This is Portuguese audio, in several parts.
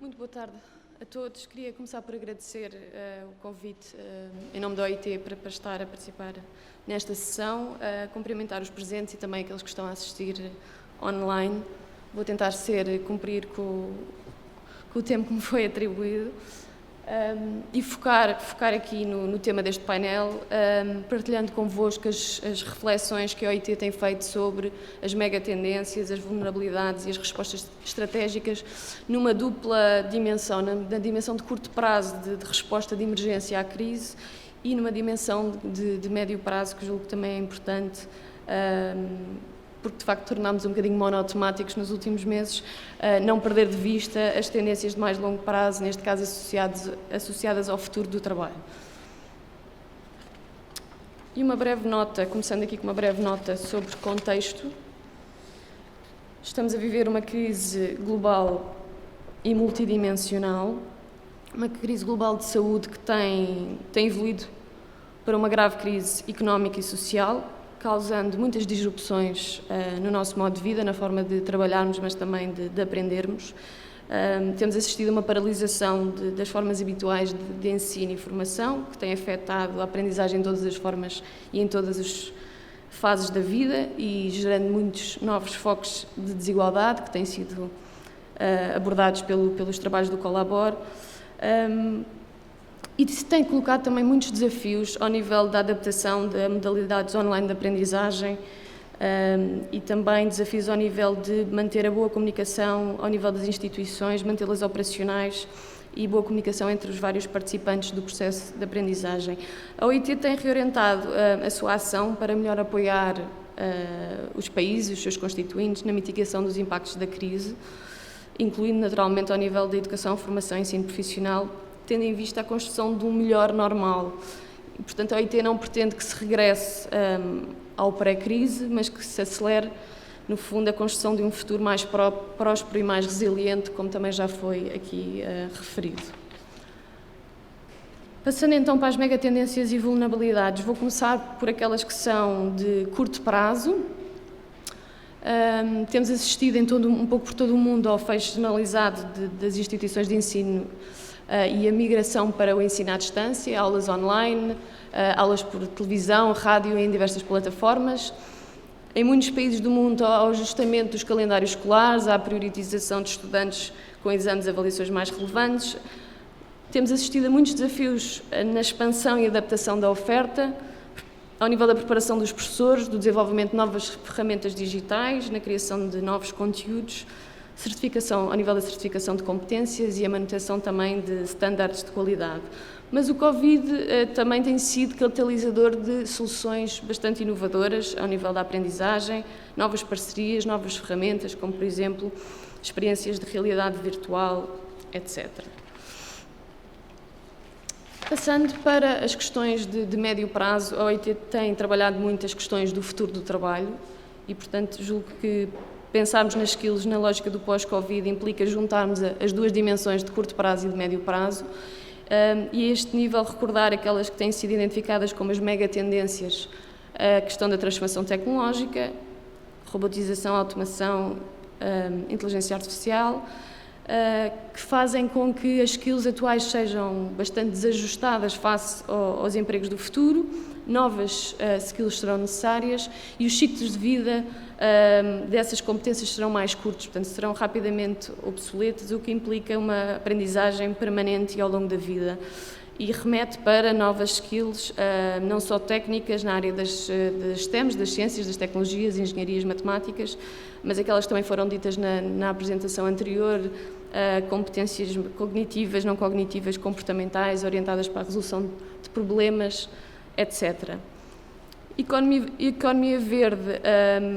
Muito boa tarde a todos. Queria começar por agradecer o convite em nome da OIT para estar a participar nesta sessão, cumprimentar os presentes e também aqueles que estão a assistir online. Vou tentar cumprir com o tempo que me foi atribuído e focar aqui no tema deste painel, partilhando convosco as reflexões que a OIT tem feito sobre as megatendências, as vulnerabilidades e as respostas estratégicas numa dupla dimensão, na dimensão de curto prazo de resposta de emergência à crise e numa dimensão de médio prazo, que julgo que também é importante, porque de facto tornámos um bocadinho monotemáticos nos últimos meses, não perder de vista as tendências de mais longo prazo, neste caso associadas ao futuro do trabalho. E uma breve nota, começando aqui com uma breve nota sobre contexto. Estamos a viver uma crise global e multidimensional, uma crise global de saúde que tem evoluído para uma grave crise económica e social, causando muitas disrupções no nosso modo de vida, na forma de trabalharmos, mas também de aprendermos. Temos assistido a uma paralisação das formas habituais de ensino e formação, que tem afetado a aprendizagem em todas as formas e em todas as fases da vida e gerando muitos novos focos de desigualdade que têm sido abordados pelos trabalhos do Colabor. E se tem colocado também muitos desafios ao nível da adaptação de modalidades online de aprendizagem e também desafios ao nível de manter a boa comunicação ao nível das instituições, mantê-las operacionais e boa comunicação entre os vários participantes do processo de aprendizagem. A OIT tem reorientado a sua ação para melhor apoiar os países, os seus constituintes, na mitigação dos impactos da crise, incluindo naturalmente ao nível da educação, formação e ensino profissional, tendo em vista a construção de um melhor normal. E, portanto, a OIT não pretende que se regresse ao pré-crise, mas que se acelere, no fundo, a construção de um futuro mais próspero e mais resiliente, como também já foi aqui referido. Passando então para as megatendências e vulnerabilidades, vou começar por aquelas que são de curto prazo. Temos assistido um pouco por todo o mundo ao fecho generalizado das instituições de ensino e a migração para o ensino à distância, aulas online, aulas por televisão, rádio em diversas plataformas. Em muitos países do mundo, ao ajustamento dos calendários escolares, à priorização de estudantes com exames e avaliações mais relevantes. Temos assistido a muitos desafios na expansão e adaptação da oferta, ao nível da preparação dos professores, do desenvolvimento de novas ferramentas digitais, na criação de novos conteúdos, ao nível da certificação de competências e a manutenção também de estándares de qualidade. Mas o Covid também tem sido catalisador de soluções bastante inovadoras ao nível da aprendizagem, novas parcerias, novas ferramentas, como, por exemplo, experiências de realidade virtual, etc. Passando para as questões de médio prazo, a OIT tem trabalhado muito as questões do futuro do trabalho e, portanto, julgo que pensarmos nas skills na lógica do pós-Covid implica juntarmos as duas dimensões de curto prazo e de médio prazo e a este nível recordar aquelas que têm sido identificadas como as megatendências, a questão da transformação tecnológica, robotização, automação, inteligência artificial, que fazem com que as skills atuais sejam bastante desajustadas face aos empregos do futuro, novas skills serão necessárias e os ciclos de vida dessas competências serão mais curtos, portanto serão rapidamente obsoletas, o que implica uma aprendizagem permanente e ao longo da vida e remete para novas skills, não só técnicas na área das STEMs, das ciências, das tecnologias, engenharias, matemáticas, mas aquelas que também foram ditas na apresentação anterior, competências cognitivas, não cognitivas, comportamentais, orientadas para a resolução de problemas, etc. Economia verde,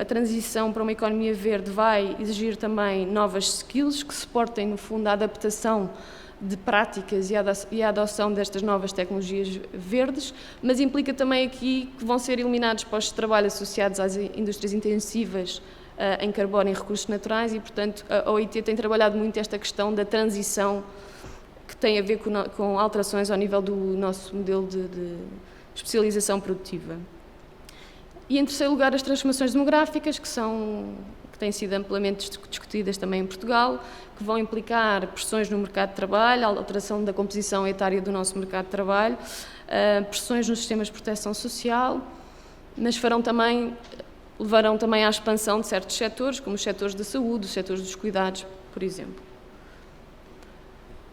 a transição para uma economia verde vai exigir também novas skills que suportem, no fundo, a adaptação de práticas e a adoção destas novas tecnologias verdes, mas implica também aqui que vão ser eliminados postos de trabalho associados às indústrias intensivas em carbono e recursos naturais e, portanto, a OIT tem trabalhado muito esta questão da transição que tem a ver com alterações ao nível do nosso modelo de especialização produtiva. E, em terceiro lugar, as transformações demográficas, que têm sido amplamente discutidas também em Portugal, que vão implicar pressões no mercado de trabalho, a alteração da composição etária do nosso mercado de trabalho, pressões nos sistemas de proteção social, mas levarão também à expansão de certos setores, como os setores da saúde, os setores dos cuidados, por exemplo.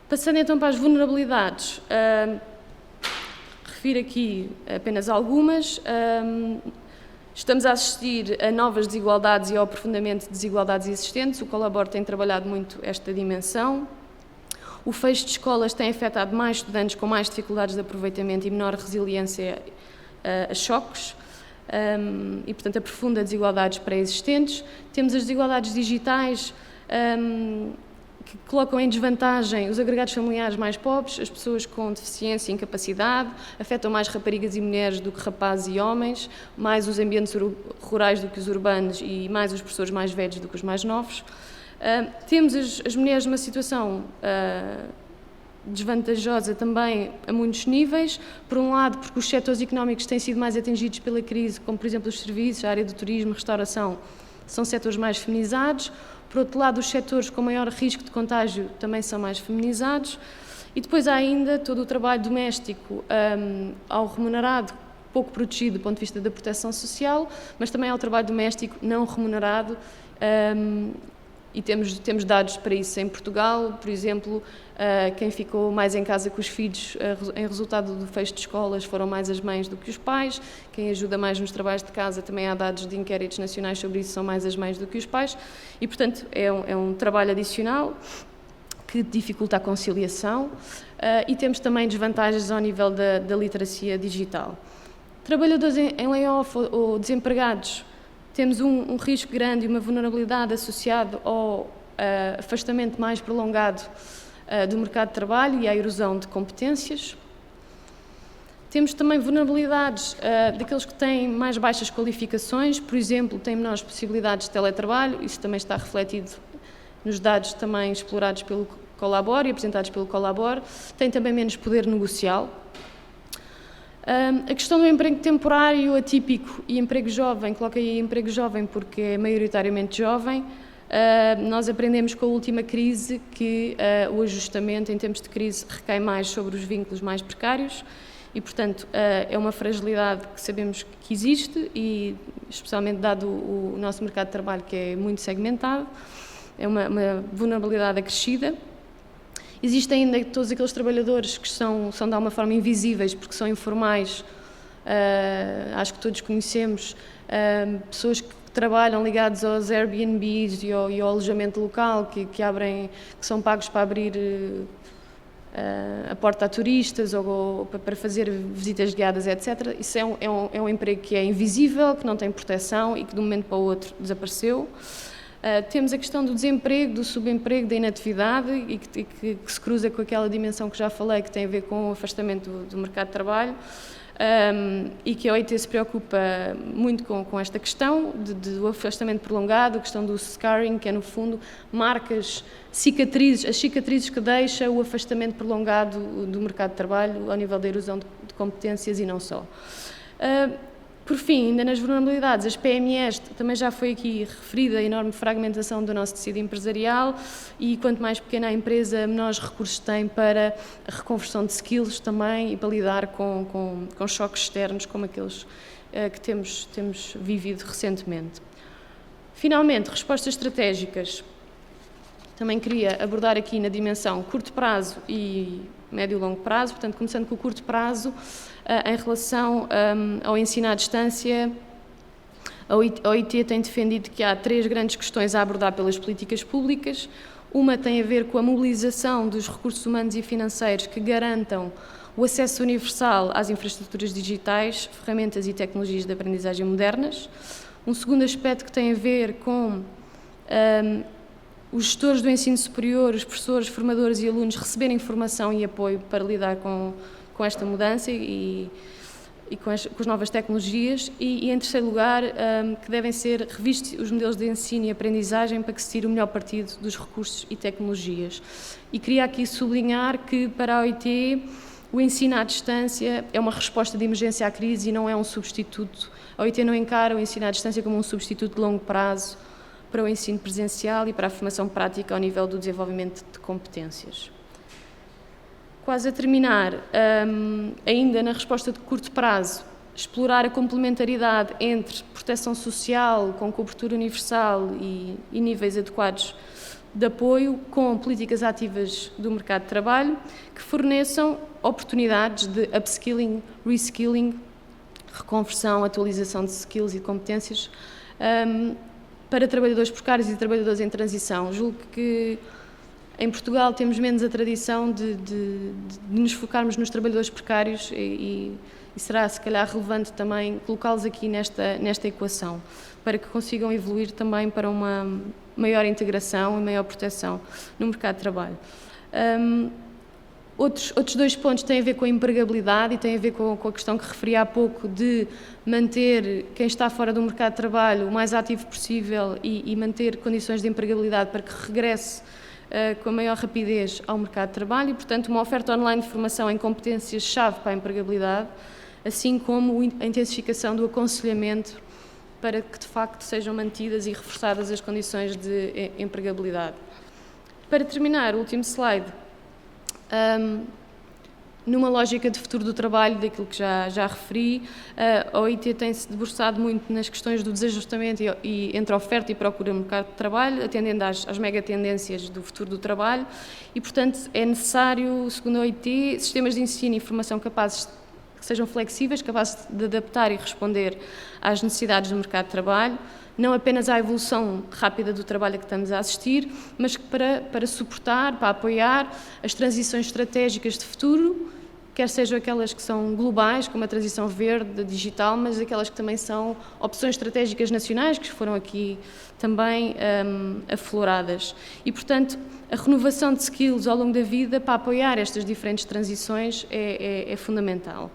Passando então para as vulnerabilidades, refiro aqui apenas algumas. Estamos a assistir a novas desigualdades e ao aprofundamento de desigualdades existentes. O Colabor tem trabalhado muito esta dimensão. O fecho de escolas tem afetado mais estudantes com mais dificuldades de aproveitamento e menor resiliência a choques. E, portanto, aprofunda desigualdades pré-existentes. Temos as desigualdades digitais, que colocam em desvantagem os agregados familiares mais pobres, as pessoas com deficiência e incapacidade, afetam mais raparigas e mulheres do que rapazes e homens, mais os ambientes rurais do que os urbanos e mais os professores mais velhos do que os mais novos. Temos as mulheres numa situação desvantajosa também a muitos níveis, por um lado porque os setores económicos têm sido mais atingidos pela crise, como por exemplo os serviços, a área do turismo, restauração, são setores mais feminizados. Por outro lado, os setores com maior risco de contágio também são mais feminizados. E depois há ainda todo o trabalho doméstico ao remunerado, pouco protegido do ponto de vista da proteção social, mas também há o trabalho doméstico não remunerado, e temos dados para isso em Portugal. Por exemplo, quem ficou mais em casa com os filhos em resultado do fecho de escolas foram mais as mães do que os pais. Quem ajuda mais nos trabalhos de casa, também há dados de inquéritos nacionais sobre isso, são mais as mães do que os pais. E, portanto, é um trabalho adicional que dificulta a conciliação, e temos também desvantagens ao nível da literacia digital. Trabalhadores em layoff ou desempregados, temos um risco grande e uma vulnerabilidade associado ao afastamento mais prolongado do mercado de trabalho e à erosão de competências. Temos também vulnerabilidades daqueles que têm mais baixas qualificações, por exemplo, têm menores possibilidades de teletrabalho, isso também está refletido nos dados também explorados pelo Colabor e apresentados pelo Colabor, têm também menos poder negocial. A questão do emprego temporário, atípico e emprego jovem, coloco aí emprego jovem porque é maioritariamente jovem. Nós aprendemos com a última crise que o ajustamento em tempos de crise recai mais sobre os vínculos mais precários e, portanto, é uma fragilidade que sabemos que existe e, especialmente dado o nosso mercado de trabalho que é muito segmentado, é uma vulnerabilidade acrescida. Existem ainda todos aqueles trabalhadores que são de alguma forma invisíveis porque são informais, acho que todos conhecemos, pessoas que trabalham ligados aos Airbnbs e ao alojamento local, que são pagos para abrir a porta a turistas ou para fazer visitas guiadas, etc. Isso é um emprego que é invisível, que não tem proteção e que de um momento para o outro desapareceu. Temos a questão do desemprego, do subemprego, da inatividade e que se cruza com aquela dimensão que já falei, que tem a ver com o afastamento do mercado de trabalho, e que a OIT se preocupa muito com esta questão do afastamento prolongado, a questão do scarring, que é no fundo marcas, as cicatrizes que deixa o afastamento prolongado do mercado de trabalho ao nível da erosão de competências e não só. Por fim, ainda nas vulnerabilidades, as PMEs, também já foi aqui referida a enorme fragmentação do nosso tecido empresarial e quanto mais pequena a empresa, menores recursos tem para a reconversão de skills também e para lidar com choques externos como aqueles que temos vivido recentemente. Finalmente, respostas estratégicas. Também queria abordar aqui na dimensão curto prazo e médio e longo prazo, portanto, começando com o curto prazo, em relação ao ensino à distância, a OIT tem defendido que há 3 grandes questões a abordar pelas políticas públicas. Uma tem a ver com a mobilização dos recursos humanos e financeiros que garantam o acesso universal às infraestruturas digitais, ferramentas e tecnologias de aprendizagem modernas. Um segundo aspecto que tem a ver com os gestores do ensino superior, os professores, formadores e alunos receberem formação e apoio para lidar com esta mudança e com as novas tecnologias e em terceiro lugar, que devem ser revistos os modelos de ensino e aprendizagem para que se tire o melhor partido dos recursos e tecnologias. E queria aqui sublinhar que para a OIT o ensino à distância é uma resposta de emergência à crise e não é um substituto. A OIT não encara o ensino à distância como um substituto de longo prazo para o ensino presencial e para a formação prática ao nível do desenvolvimento de competências. Quase a terminar, ainda na resposta de curto prazo, explorar a complementaridade entre proteção social com cobertura universal e níveis adequados de apoio com políticas ativas do mercado de trabalho que forneçam oportunidades de upskilling, reskilling, reconversão, atualização de skills e competências para trabalhadores precários e trabalhadores em transição. Julgo que em Portugal temos menos a tradição de nos focarmos nos trabalhadores precários e será, se calhar, relevante também colocá-los aqui nesta equação, para que consigam evoluir também para uma maior integração e maior proteção no mercado de trabalho. Outros dois pontos têm a ver com a empregabilidade e têm a ver com a questão que referi há pouco de manter quem está fora do mercado de trabalho o mais ativo possível e manter condições de empregabilidade para que regresse com a maior rapidez ao mercado de trabalho e, portanto, uma oferta online de formação em competências-chave para a empregabilidade, assim como a intensificação do aconselhamento para que, de facto, sejam mantidas e reforçadas as condições de empregabilidade. Para terminar, o último slide, numa lógica de futuro do trabalho, daquilo que já referi, a OIT tem-se debruçado muito nas questões do desajustamento entre oferta e procura no mercado de trabalho, atendendo às megatendências do futuro do trabalho e, portanto, é necessário, segundo a OIT, sistemas de ensino e formação capazes que sejam flexíveis, capazes de adaptar e responder às necessidades do mercado de trabalho, não apenas à evolução rápida do trabalho a que estamos a assistir, mas para suportar, para apoiar as transições estratégicas de futuro, quer sejam aquelas que são globais, como a transição verde, digital, mas aquelas que também são opções estratégicas nacionais, que foram aqui também afloradas. E, portanto, a renovação de skills ao longo da vida para apoiar estas diferentes transições é fundamental.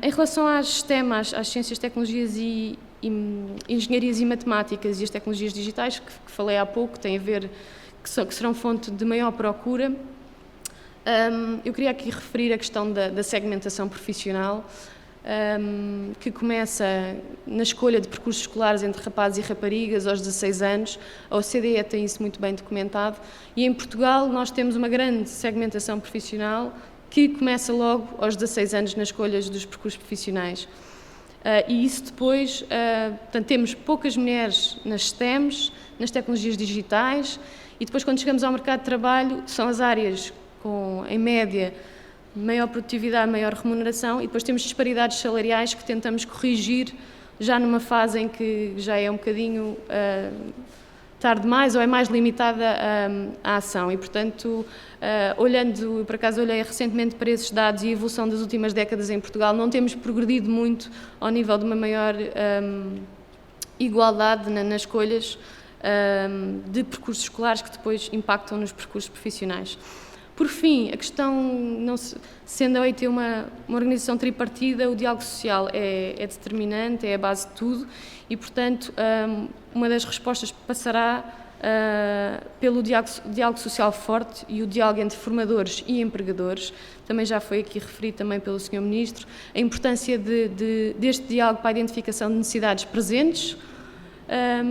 Em relação às STEM, às ciências, tecnologias e engenharias e matemáticas e as tecnologias digitais, que falei há pouco, têm a ver, que serão fonte de maior procura, eu queria aqui referir a questão da segmentação profissional, que começa na escolha de percursos escolares entre rapazes e raparigas aos 16 anos. A OCDE tem isso muito bem documentado e em Portugal nós temos uma grande segmentação profissional que começa logo aos 16 anos nas escolhas dos percursos profissionais. E isso depois, portanto, temos poucas mulheres nas STEMs, nas tecnologias digitais e depois quando chegamos ao mercado de trabalho são as áreas com, em média, maior produtividade, maior remuneração e depois temos disparidades salariais que tentamos corrigir já numa fase em que já é um bocadinho tarde demais ou é mais limitada a ação e, portanto, olhando, por acaso olhei recentemente para esses dados e a evolução das últimas décadas em Portugal, não temos progredido muito ao nível de uma maior igualdade nas escolhas de percursos escolares que depois impactam nos percursos profissionais. Por fim, a questão, sendo a OIT uma organização tripartida, o diálogo social é determinante, é a base de tudo e, portanto, uma das respostas passará pelo diálogo social forte e o diálogo entre formadores e empregadores. Também já foi aqui referido também pelo Sr. Ministro, a importância deste diálogo para a identificação de necessidades presentes,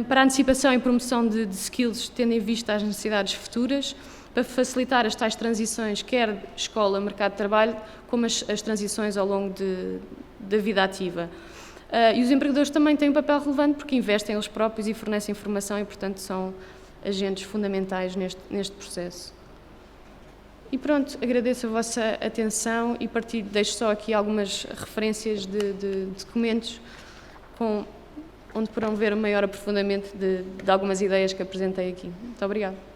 para a antecipação e promoção de skills, tendo em vista as necessidades futuras, para facilitar as tais transições, quer escola, mercado de trabalho, como as transições ao longo da vida ativa. E os empregadores também têm um papel relevante porque investem eles próprios e fornecem informação e, portanto, são agentes fundamentais neste processo. E pronto, agradeço a vossa atenção e deixo só aqui algumas referências de documentos onde poderão ver o maior aprofundamento de algumas ideias que apresentei aqui. Muito obrigada.